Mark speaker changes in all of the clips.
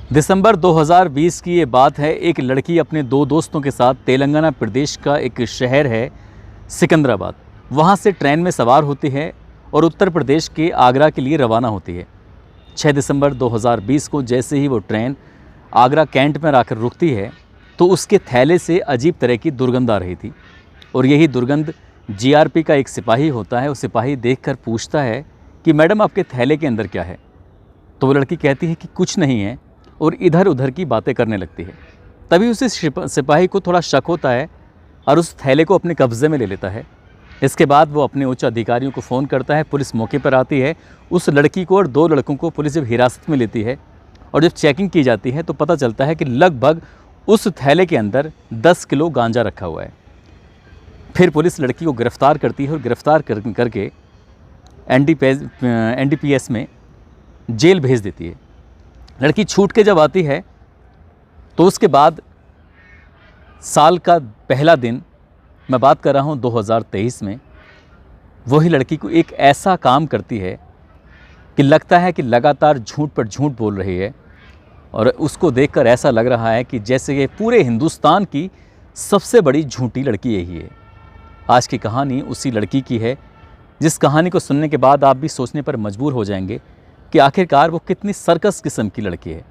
Speaker 1: दिसंबर 2020 की ये बात है। एक लड़की अपने दो दोस्तों के साथ तेलंगाना प्रदेश का एक शहर है सिकंदराबाद, वहाँ से ट्रेन में सवार होती है और उत्तर प्रदेश के आगरा के लिए रवाना होती है। 6 दिसंबर 2020 को जैसे ही वो ट्रेन आगरा कैंट में आकर रुकती है तो उसके थैले से अजीब तरह की दुर्गंध आ रही थी और यही दुर्गंध जीआरपी का एक सिपाही होता है। वो सिपाही देखकर पूछता है कि मैडम आपके थैले के अंदर क्या है। तो वो लड़की कहती है कि कुछ नहीं है और इधर उधर की बातें करने लगती है। तभी उस सिपाही को थोड़ा शक होता है और उस थैले को अपने कब्जे में ले लेता है। इसके बाद वो अपने उच्च अधिकारियों को फ़ोन करता है। पुलिस मौके पर आती है। उस लड़की को और दो लड़कों को पुलिस जब हिरासत में लेती है और जब चेकिंग की जाती है तो पता चलता है कि लगभग उस थैले के अंदर 10 किलो गांजा रखा हुआ है। फिर पुलिस लड़की को गिरफ़्तार करती है और गिरफ़्तार करके एनडीपीएस में जेल भेज देती है। लड़की छूट के जब आती है तो उसके बाद साल का पहला दिन, मैं बात कर रहा हूँ 2023 में, वही लड़की को एक ऐसा काम करती है कि लगता है कि लगातार झूठ पर झूठ बोल रही है और उसको देखकर ऐसा लग रहा है कि जैसे ये पूरे हिंदुस्तान की सबसे बड़ी झूठी लड़की यही है। आज की कहानी उसी लड़की की है, जिस कहानी को सुनने के बाद आप भी सोचने पर मजबूर हो जाएंगे कि आखिरकार वो कितनी सर्कस किस्म की लड़की है।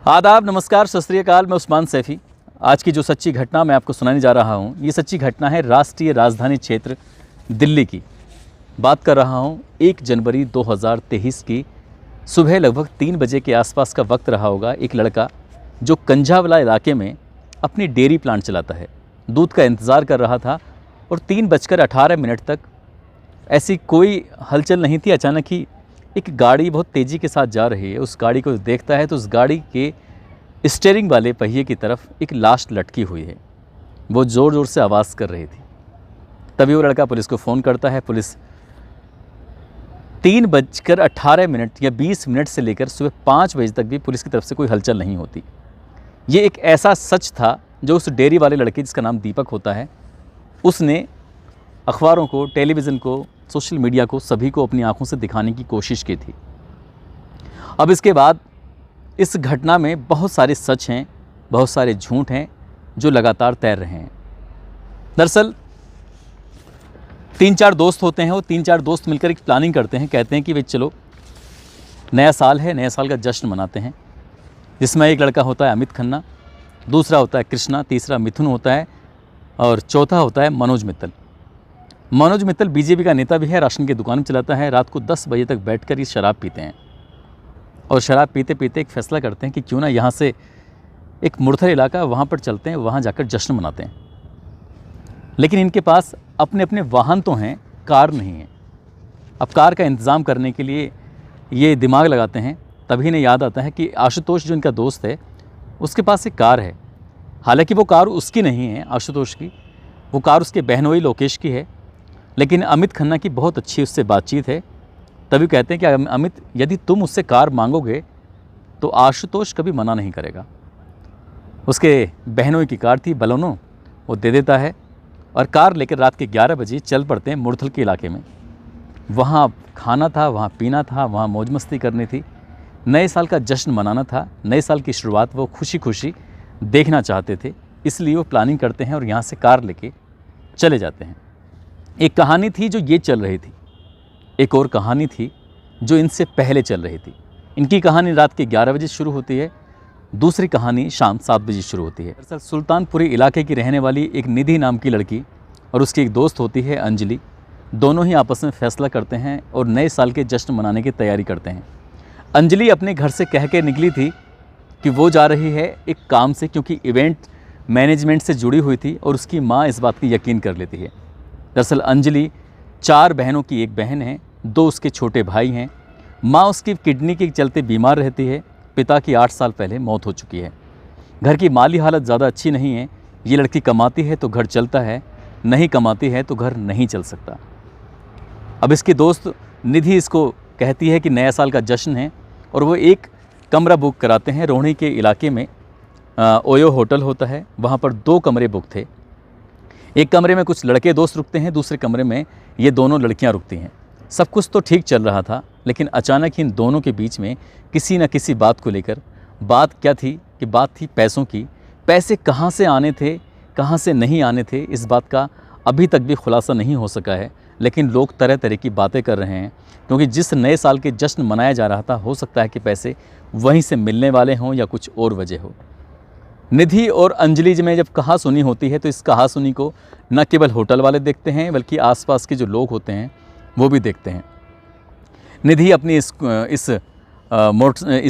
Speaker 1: आदाब, नमस्कार, सत श्री अकाल। मैं उस्मान सैफ़ी। आज की जो सच्ची घटना मैं आपको सुनाने जा रहा हूँ, ये सच्ची घटना है राष्ट्रीय राजधानी क्षेत्र दिल्ली की। बात कर रहा हूँ 1 जनवरी 2023 की सुबह लगभग 3 बजे के आसपास का वक्त रहा होगा। एक लड़का जो कंझावला इलाके में अपनी डेयरी प्लांट चलाता है, दूध का इंतज़ार कर रहा था और 3:18 तक ऐसी कोई हलचल नहीं थी। अचानक ही एक गाड़ी बहुत तेज़ी के साथ जा रही है। उस गाड़ी को देखता है तो उस गाड़ी के स्टीयरिंग वाले पहिए की तरफ एक लाश लटकी हुई है। वो ज़ोर ज़ोर से आवाज़ कर रही थी। तभी वो लड़का पुलिस को फ़ोन करता है। पुलिस 3:18 या 20 मिनट से लेकर सुबह 5 बजे तक भी पुलिस की तरफ से कोई हलचल नहीं होती। ये एक ऐसा सच था जो उस डेयरी वाले लड़के, जिसका नाम दीपक होता है, उसने अखबारों को, टेलीविज़न को, सोशल मीडिया को, सभी को अपनी आंखों से दिखाने की कोशिश की थी। अब इसके बाद इस घटना में बहुत सारे सच हैं, बहुत सारे झूठ हैं जो लगातार तैर रहे हैं। दरअसल 3-4 दोस्त होते हैं और 3-4 दोस्त मिलकर एक प्लानिंग करते हैं। कहते हैं कि भाई चलो, नया साल है, नया साल का जश्न मनाते हैं। जिसमें एक लड़का होता है अमित खन्ना, दूसरा होता है कृष्णा, तीसरा मिथुन होता है और चौथा होता है मनोज मित्तल। मनोज मित्तल बीजेपी का नेता भी है, राशन की दुकान चलाता है। रात को 10 बजे तक बैठकर ये शराब पीते हैं और शराब पीते पीते एक फ़ैसला करते हैं कि क्यों ना यहाँ से एक मुड़थल इलाका, वहाँ पर चलते हैं, वहाँ जाकर जश्न मनाते हैं। लेकिन इनके पास अपने अपने वाहन तो हैं, कार नहीं है। अब कार का इंतज़ाम करने के लिए ये दिमाग लगाते हैं। तभी इन्हें याद आता है कि आशुतोष जो इनका दोस्त है, उसके पास एक कार है। हालांकि वो कार उसकी नहीं है, आशुतोष की, वो कार उसके बहनोई लोकेश की है। लेकिन अमित खन्ना की बहुत अच्छी उससे बातचीत है। तभी कहते हैं कि अमित, यदि तुम उससे कार मांगोगे तो आशुतोष कभी मना नहीं करेगा। उसके बहनोई की कार थी बलोनो, वो दे देता है और कार लेकर रात के 11 बजे चल पड़ते हैं मुड़थल के इलाके में। वहाँ खाना था, वहाँ पीना था, वहाँ मौज मस्ती करनी थी। नए साल का जश्न मनाना था। नए साल की शुरुआत वो खुशी खुशी देखना चाहते थे, इसलिए वो प्लानिंग करते हैं और यहाँ से कार लेके चले जाते हैं। एक कहानी थी जो ये चल रही थी, एक और कहानी थी जो इनसे पहले चल रही थी। इनकी कहानी रात के 11 बजे शुरू होती है, दूसरी कहानी शाम 7 बजे शुरू होती है। दरअसल सुल्तानपुरी इलाके की रहने वाली एक निधि नाम की लड़की और उसकी एक दोस्त होती है अंजलि। दोनों ही आपस में फ़ैसला करते हैं और नए साल के जश्न मनाने की तैयारी करते हैं। अंजलि अपने घर से कह के निकली थी कि वो जा रही है एक काम से, क्योंकि इवेंट मैनेजमेंट से जुड़ी हुई थी और उसकी माँ इस बात की यकीन कर लेती है। दरअसल अंजलि 4 बहनों की एक बहन है, 2 उसके छोटे भाई हैं। माँ उसकी किडनी के चलते बीमार रहती है। पिता की 8 साल पहले मौत हो चुकी है। घर की माली हालत ज़्यादा अच्छी नहीं है। ये लड़की कमाती है तो घर चलता है, नहीं कमाती है तो घर नहीं चल सकता। अब इसकी दोस्त निधि इसको कहती है कि नया साल का जश्न है और वो एक कमरा बुक कराते हैं रोहिणी के इलाके में। ओयो होटल होता है, वहाँ पर 2 कमरे बुक थे। एक कमरे में कुछ लड़के दोस्त रुकते हैं, दूसरे कमरे में ये दोनों लड़कियां रुकती हैं। सब कुछ तो ठीक चल रहा था, लेकिन अचानक ही इन दोनों के बीच में किसी न किसी बात को लेकर, बात क्या थी कि बात थी पैसों की। पैसे कहाँ से आने थे, कहाँ से नहीं आने थे, इस बात का अभी तक भी खुलासा नहीं हो सका है। लेकिन लोग तरह तरह की बातें कर रहे हैं, क्योंकि जिस नए साल के जश्न मनाया जा रहा था, हो सकता है कि पैसे वहीं से मिलने वाले हों या कुछ और वजह हो। निधि और अंजलि में जब कहासुनी होती है तो इस कहासुनी को न केवल होटल वाले देखते हैं, बल्कि आसपास के जो लोग होते हैं वो भी देखते हैं। निधि अपनी इस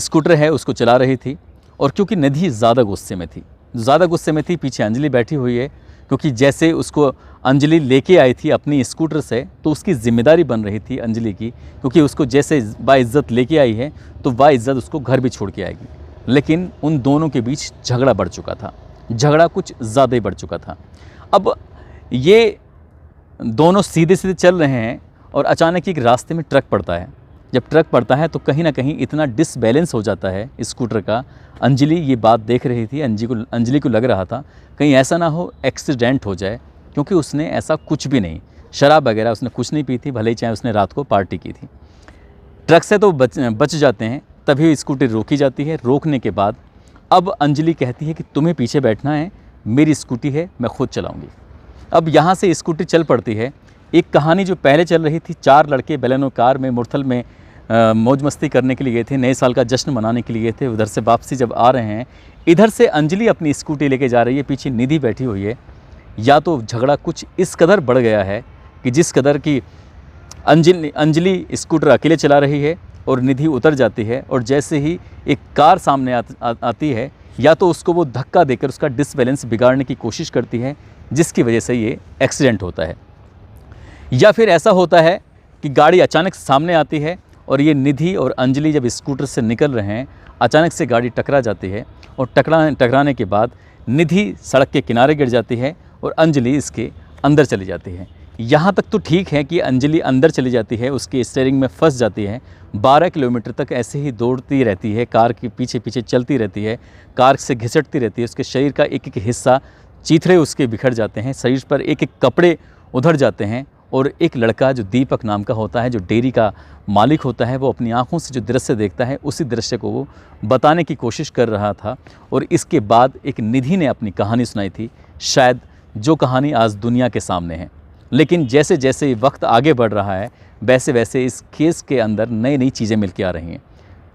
Speaker 1: स्कूटर है उसको चला रही थी, और क्योंकि निधि ज़्यादा गुस्से में थी, पीछे अंजलि बैठी हुई है, क्योंकि जैसे उसको अंजलि लेके आई थी अपनी स्कूटर से, तो उसकी ज़िम्मेदारी बन रही थी अंजलि की, क्योंकि उसको जैसे बाइज़्ज़त लेके आई है तो बाइज़्ज़त उसको घर भी छोड़ के आएगी। लेकिन उन दोनों के बीच झगड़ा बढ़ चुका था, झगड़ा कुछ ज़्यादा ही बढ़ चुका था। अब ये दोनों सीधे सीधे चल रहे हैं और अचानक एक रास्ते में ट्रक पड़ता है। जब ट्रक पड़ता है तो कहीं ना कहीं इतना डिसबैलेंस हो जाता है स्कूटर का। अंजलि ये बात देख रही थी, अंजलि को लग रहा था कहीं ऐसा ना हो एक्सीडेंट हो जाए, क्योंकि उसने ऐसा कुछ भी नहीं, शराब वगैरह उसने कुछ नहीं पी थी, भले ही चाहे उसने रात को पार्टी की थी। ट्रक से तो बच जाते हैं, तभी स्कूटी रोकी जाती है। रोकने के बाद अब अंजलि कहती है कि तुम्हें पीछे बैठना है, मेरी स्कूटी है, मैं खुद चलाऊँगी। अब यहाँ से स्कूटी चल पड़ती है। एक कहानी जो पहले चल रही थी, 4 लड़के बेलेनो कार में मुरथल में मौज मस्ती करने के लिए गए थे, नए साल का जश्न मनाने के लिए गए थे। उधर से वापसी जब आ रहे हैं, इधर से अंजलि अपनी स्कूटी लेके जा रही है, पीछे निधि बैठी हुई है। या तो झगड़ा कुछ इस कदर बढ़ गया है कि जिस कदर की अंजलि स्कूटर अकेले चला रही है और निधि उतर जाती है, और जैसे ही एक कार सामने आती है, या तो उसको वो धक्का देकर उसका डिसबैलेंस बिगाड़ने की कोशिश करती है, जिसकी वजह से ये एक्सीडेंट होता है। या फिर ऐसा होता है कि गाड़ी अचानक सामने आती है और ये निधि और अंजलि जब स्कूटर से निकल रहे हैं, अचानक से गाड़ी टकरा जाती है, और टकराने के बाद निधि सड़क के किनारे गिर जाती है और अंजलि इसके अंदर चली जाती है। यहाँ तक तो ठीक है कि अंजलि अंदर चली जाती है, उसके स्टीयरिंग में फंस जाती है, 12 किलोमीटर तक ऐसे ही दौड़ती रहती है, कार के पीछे पीछे चलती रहती है, कार से घिसटती रहती है, उसके शरीर का एक एक हिस्सा, चीथड़े उसके बिखर जाते हैं, शरीर पर एक एक कपड़े उधड़ जाते हैं। और एक लड़का जो दीपक नाम का होता है, जो डेयरी का मालिक होता है, वो अपनी आंखों से जो दृश्य देखता है, उसी दृश्य को वो बताने की कोशिश कर रहा था। और इसके बाद एक निधि ने अपनी कहानी सुनाई थी, शायद जो कहानी आज दुनिया के सामने है। लेकिन जैसे जैसे वक्त आगे बढ़ रहा है, वैसे वैसे इस केस के अंदर नई नई चीज़ें मिल के आ रही हैं।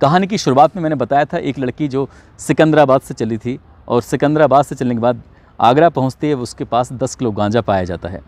Speaker 1: कहानी की शुरुआत में मैंने बताया था एक लड़की जो सिकंदराबाद से चली थी, और सिकंदराबाद से चलने के बाद आगरा पहुंचती है, उसके पास 10 किलो गांजा पाया जाता है।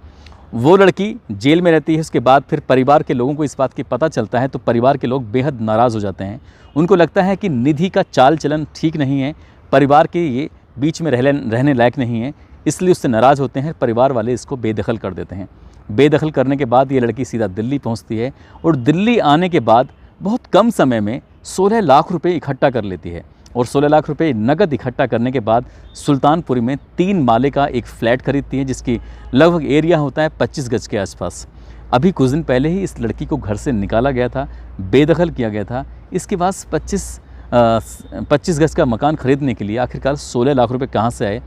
Speaker 1: वो लड़की जेल में रहती है। उसके बाद फिर परिवार के लोगों को इस बात की पता चलता है, तो परिवार के लोग बेहद नाराज़ हो जाते हैं। उनको लगता है कि निधि का चाल चलन ठीक नहीं है, परिवार के ये बीच में रहने लायक नहीं है, इसलिए उससे नाराज़ होते हैं। परिवार वाले इसको बेदखल कर देते हैं। बेदखल करने के बाद ये लड़की सीधा दिल्ली पहुंचती है, और दिल्ली आने के बाद बहुत कम समय में 16 लाख रुपए इकट्ठा कर लेती है। और 16 लाख रुपए नगद इकट्ठा करने के बाद सुल्तानपुरी में 3 माले का एक फ्लैट खरीदती है, जिसकी लगभग एरिया होता है 25 गज के आसपास। अभी कुछ दिन पहले ही इस लड़की को घर से निकाला गया था, बेदखल किया गया था। इसके पास 25 गज का मकान खरीदने के लिए आखिरकार 16 लाख रुपए कहाँ से आए?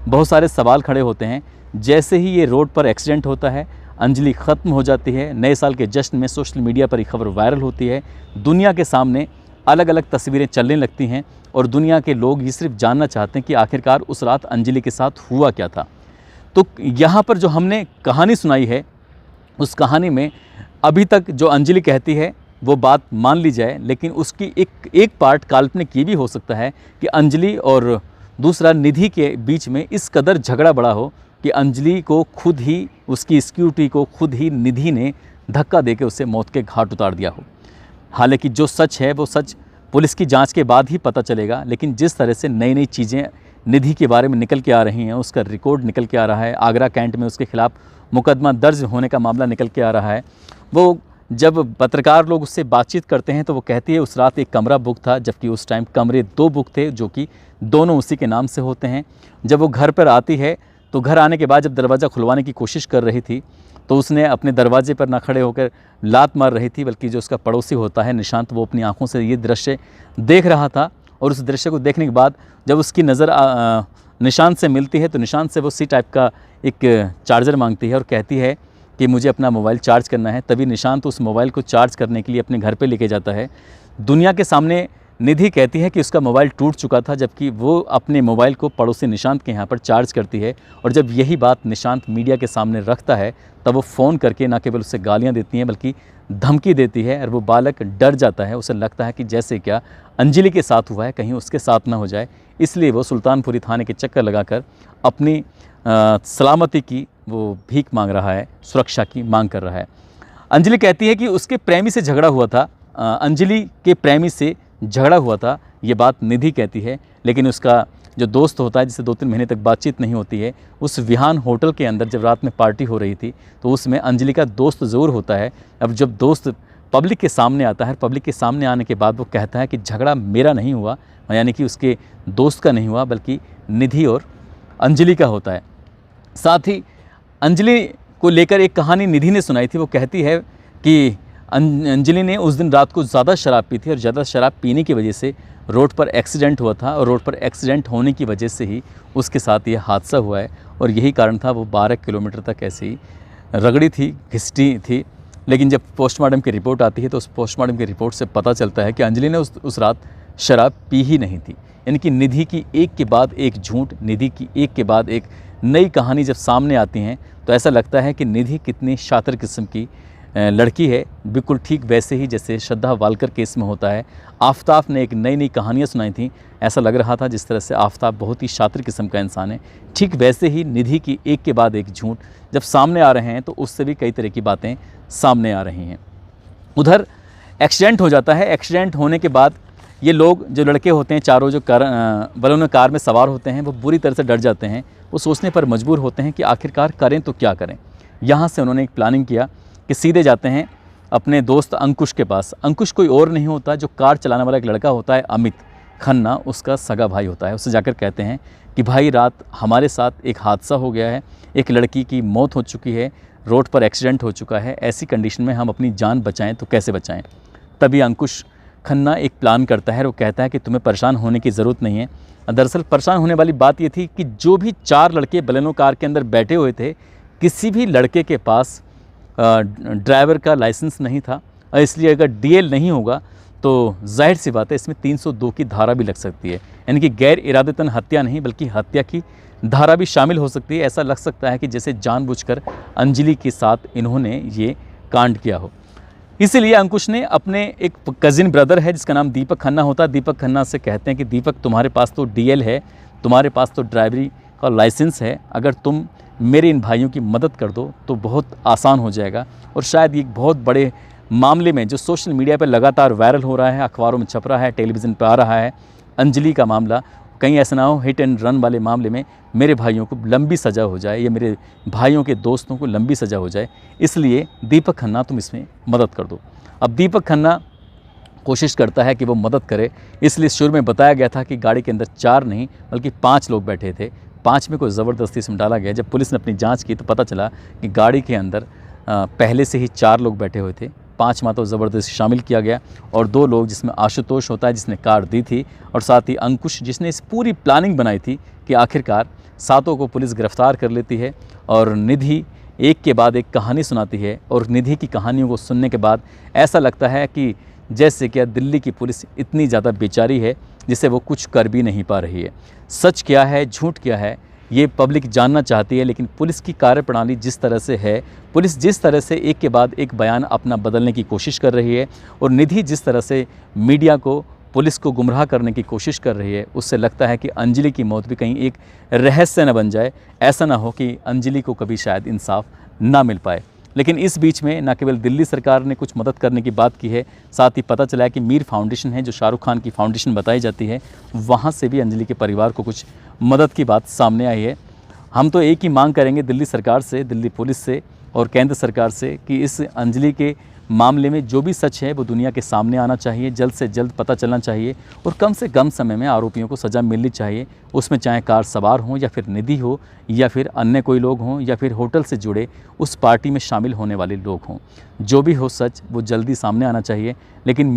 Speaker 1: बहुत सारे सवाल खड़े होते हैं। जैसे ही ये रोड पर एक्सीडेंट होता है, अंजलि ख़त्म हो जाती है। नए साल के जश्न में सोशल मीडिया पर ये खबर वायरल होती है, दुनिया के सामने अलग अलग तस्वीरें चलने लगती हैं, और दुनिया के लोग ये सिर्फ जानना चाहते हैं कि आखिरकार उस रात अंजलि के साथ हुआ क्या था। तो यहाँ पर जो हमने कहानी सुनाई है, उस कहानी में अभी तक जो अंजलि कहती है वो बात मान ली जाए, लेकिन उसकी एक पार्ट काल्पनिक ये भी हो सकता है कि अंजलि और दूसरा निधि के बीच में इस कदर झगड़ा बड़ा हो कि अंजलि को खुद ही, उसकी स्कूटी को खुद ही निधि ने धक्का देकर उसे मौत के घाट उतार दिया हो। हालांकि जो सच है वो सच पुलिस की जांच के बाद ही पता चलेगा, लेकिन जिस तरह से नई नई चीज़ें निधि के बारे में निकल के आ रही हैं, उसका रिकॉर्ड निकल के आ रहा है, आगरा कैंट में उसके खिलाफ मुकदमा दर्ज होने का मामला निकल के आ रहा है। वो जब पत्रकार लोग उससे बातचीत करते हैं तो वो कहती है उस रात एक कमरा बुक था, जबकि उस टाइम कमरे 2 बुक थे, जो कि दोनों उसी के नाम से होते हैं। जब वो घर पर आती है तो घर आने के बाद जब दरवाज़ा खुलवाने की कोशिश कर रही थी, तो उसने अपने दरवाजे पर ना खड़े होकर लात मार रही थी, बल्कि जो उसका पड़ोसी होता है निशांत, वो अपनी आंखों से ये दृश्य देख रहा था। और उस दृश्य को देखने के बाद जब उसकी नज़र निशांत से मिलती है, तो निशांत से वो सी टाइप का एक चार्जर मांगती है और कहती है कि मुझे अपना मोबाइल चार्ज करना है, तभी निशांत उस मोबाइल को चार्ज करने के लिए अपने घर पे लेके जाता है। दुनिया के सामने निधि कहती है कि उसका मोबाइल टूट चुका था, जबकि वो अपने मोबाइल को पड़ोसी निशांत के यहाँ पर चार्ज करती है। और जब यही बात निशांत मीडिया के सामने रखता है तब वो फ़ोन करके न केवल उससे गालियाँ देती हैं बल्कि धमकी देती है। और वो बालक डर जाता है, उसे लगता है कि जैसे क्या अंजलि के साथ हुआ है कहीं उसके साथ ना हो जाए, इसलिए वो सुल्तानपुरी थाने के चक्कर लगाकर अपनी सलामती की वो भीख मांग रहा है, सुरक्षा की मांग कर रहा है। अंजलि कहती है कि उसके प्रेमी से झगड़ा हुआ था, अंजलि के प्रेमी से झगड़ा हुआ था, ये बात निधि कहती है। लेकिन उसका जो दोस्त होता है जिससे 2-3 महीने तक बातचीत नहीं होती है, उस विहान होटल के अंदर जब रात में पार्टी हो रही थी तो उसमें अंजलि का दोस्त ज़रूर होता है। अब जब दोस्त पब्लिक के सामने आता है, पब्लिक के सामने आने के बाद वो कहता है कि झगड़ा मेरा नहीं हुआ, यानी कि उसके दोस्त का नहीं हुआ बल्कि निधि और अंजलि का होता है। साथ ही अंजलि को लेकर एक कहानी निधि ने सुनाई थी। वो कहती है कि अंजलि ने उस दिन रात को ज़्यादा शराब पी थी और ज़्यादा शराब पीने की वजह से रोड पर एक्सीडेंट हुआ था, और रोड पर एक्सीडेंट होने की वजह से ही उसके साथ ये हादसा हुआ है। और यही कारण था, वो 12 किलोमीटर तक ऐसे ही रगड़ी थी, घिसटी थी। लेकिन जब पोस्टमार्टम की रिपोर्ट आती है तो उस पोस्टमार्टम की रिपोर्ट से पता चलता है कि अंजलि ने उस रात शराब पी ही नहीं थी। यानी कि निधि की एक के बाद एक झूठ, निधि की एक के बाद एक नई कहानी जब सामने आती हैं तो ऐसा लगता है कि निधि कितनी शातिर किस्म की लड़की है। बिल्कुल ठीक वैसे ही जैसे श्रद्धा वालकर केस में होता है। आफ्ताब ने एक नई नई कहानियाँ सुनाई थी, ऐसा लग रहा था जिस तरह से आफ्ताब बहुत ही शातिर किस्म का इंसान है, ठीक वैसे ही निधि की एक के बाद एक झूठ जब सामने आ रहे हैं तो उससे भी कई तरह की बातें सामने आ रही हैं। उधर एक्सीडेंट हो जाता है। एक्सीडेंट होने के बाद ये लोग जो लड़के होते हैं चारों जो बलों कार में सवार होते हैं वो बुरी तरह से डर जाते हैं। वो सोचने पर मजबूर होते हैं कि आखिरकार करें तो क्या करें। यहाँ से उन्होंने एक प्लानिंग किया कि सीधे जाते हैं अपने दोस्त अंकुश के पास। अंकुश कोई और नहीं होता, जो कार चलाने वाला एक लड़का होता है अमित खन्ना, उसका सगा भाई होता है। उससे जाकर कहते हैं कि भाई रात हमारे साथ एक हादसा हो गया है, एक लड़की की मौत हो चुकी है, रोड पर एक्सीडेंट हो चुका है, ऐसी कंडीशन में हम अपनी जान बचाएं तो कैसे बचाएं। तभी अंकुश खन्ना एक प्लान करता है। वो कहता है कि तुम्हें परेशान होने की ज़रूरत नहीं है। दरअसल परेशान होने वाली बात ये थी कि जो भी 4 लड़के बलेनो कार के अंदर बैठे हुए थे, किसी भी लड़के के पास ड्राइवर का लाइसेंस नहीं था, और इसलिए अगर डीएल नहीं होगा तो जाहिर सी बात है इसमें 302 की धारा भी लग सकती है। यानी कि गैर इरादतन हत्या नहीं बल्कि हत्या की धारा भी शामिल हो सकती है। ऐसा लग सकता है कि जैसे जानबूझकर अंजलि के साथ इन्होंने ये कांड किया हो। इसीलिए अंकुश ने अपने एक कज़िन ब्रदर है जिसका नाम दीपक खन्ना होता है, दीपक खन्ना से कहते हैं कि दीपक तुम्हारे पास तो डीएल है, तुम्हारे पास तो ड्राइवरी का लाइसेंस है, अगर तुम मेरे इन भाइयों की मदद कर दो तो बहुत आसान हो जाएगा। और शायद ये बहुत बड़े मामले में जो सोशल मीडिया पर लगातार वायरल हो रहा है, अखबारों में छप रहा है, टेलीविज़न पर आ रहा है, अंजलि का मामला, कहीं ऐसा ना हो हिट एंड रन वाले मामले में मेरे भाइयों को लंबी सज़ा हो जाए या मेरे भाइयों के दोस्तों को लंबी सज़ा हो जाए। इसलिए दीपक खन्ना तुम इसमें मदद कर दो। अब दीपक खन्ना कोशिश करता है कि वो मदद करे, इसलिए शुरू में बताया गया था कि गाड़ी के अंदर 4 नहीं बल्कि 5 लोग बैठे थे। 5 में कोई ज़बरदस्ती इसमें डाला गया। जब पुलिस ने अपनी जांच की तो पता चला कि गाड़ी के अंदर पहले से ही 4 लोग बैठे हुए थे, 5 माँ तो ज़बरदस्ती शामिल किया गया, और 2 लोग जिसमें आशुतोष होता है जिसने कार दी थी, और साथ ही अंकुश जिसने इस पूरी प्लानिंग बनाई थी कि आखिरकार 7 को पुलिस गिरफ्तार कर लेती है। और निधि एक के बाद एक कहानी सुनाती है, और निधि की कहानियों को सुनने के बाद ऐसा लगता है कि जैसे क्या दिल्ली की पुलिस इतनी ज़्यादा बेचारी है जिसे वो कुछ कर भी नहीं पा रही है। सच क्या है, झूठ क्या है, ये पब्लिक जानना चाहती है। लेकिन पुलिस की कार्यप्रणाली जिस तरह से है, पुलिस जिस तरह से एक के बाद एक बयान अपना बदलने की कोशिश कर रही है, और निधि जिस तरह से मीडिया को, पुलिस को गुमराह करने की कोशिश कर रही है, उससे लगता है कि अंजलि की मौत भी कहीं एक रहस्य न बन जाए। ऐसा ना हो कि अंजलि को कभी शायद इंसाफ ना मिल पाए। लेकिन इस बीच में न केवल दिल्ली सरकार ने कुछ मदद करने की बात की है, साथ ही पता चला है कि मीर फाउंडेशन है जो शाहरुख खान की फाउंडेशन बताई जाती है, वहाँ से भी अंजलि के परिवार को कुछ मदद की बात सामने आई है। हम तो एक ही मांग करेंगे दिल्ली सरकार से, दिल्ली पुलिस से और केंद्र सरकार से कि इस अंजलि के मामले में जो भी सच है वो दुनिया के सामने आना चाहिए, जल्द से जल्द पता चलना चाहिए, और कम से कम समय में आरोपियों को सज़ा मिलनी चाहिए। उसमें चाहे कार सवार हों या फिर निधि हो या फिर अन्य कोई लोग हों या फिर होटल से जुड़े उस पार्टी में शामिल होने वाले लोग हों, जो भी हो सच वो जल्दी सामने आना चाहिए। लेकिन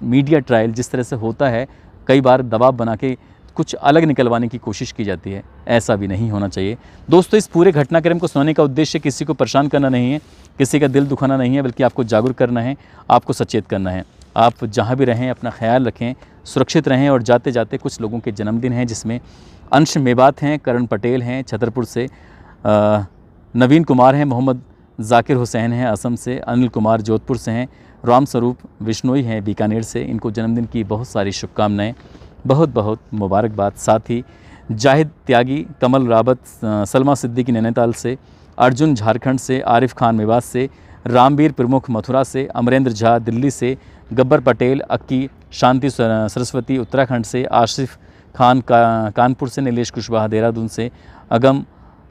Speaker 1: मीडिया ट्रायल जिस तरह से होता है, कई बार दबाव बना के कुछ अलग निकलवाने की कोशिश की जाती है। ऐसा भी नहीं होना चाहिए। दोस्तों, इस पूरे घटनाक्रम को सुनाने का उद्देश्य किसी को परेशान करना नहीं है, किसी का दिल दुखाना नहीं है, बल्कि आपको जागरूक करना है, आपको सचेत करना है। आप जहाँ भी रहें अपना ख्याल रखें, सुरक्षित रहें। और जाते जाते कुछ लोगों के जन्मदिन हैं, जिसमें अंश मेवात हैं, करण पटेल हैं छतरपुर से, नवीन कुमार हैं, मोहम्मद जाकिर हुसैन हैं असम से, अनिल कुमार जोधपुर से हैं, राम स्वरूप बिश्नोई हैं बीकानेर से। इनको जन्मदिन की बहुत सारी शुभकामनाएं, बहुत बहुत मुबारकबाद। साथ ही जाहिद त्यागी, कमल रावत, सलमा सिद्दीकी नैनीताल से, अर्जुन झारखंड से, आरिफ खान मेवात से, रामवीर प्रमुख मथुरा से, अमरेंद्र झा दिल्ली से, गब्बर पटेल अक्की, शांति सरस्वती उत्तराखंड से, आसिफ खान कानपुर से, नीलेश कुशवाहा देहरादून से, अगम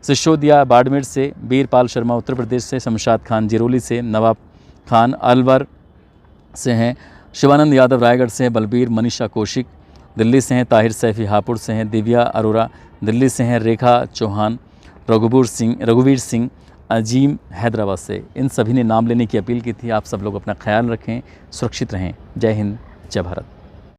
Speaker 1: सिसोदिया बाड़मेर से, वीरपाल शर्मा उत्तर प्रदेश से, शमशाद खान जिरोली से, नवाब खान अलवर से हैं, शिवानंद यादव रायगढ़ से हैं, बलबीर मनीषा कौशिक दिल्ली से हैं, ताहिर सैफी हापुड़ से हैं, दिव्या अरोरा दिल्ली से हैं, रेखा चौहान रघुवीर सिंह अजीम हैदराबाद से। इन सभी ने नाम लेने की अपील की थी। आप सब लोग अपना ख्याल रखें, सुरक्षित रहें। जय हिंद, जय भारत।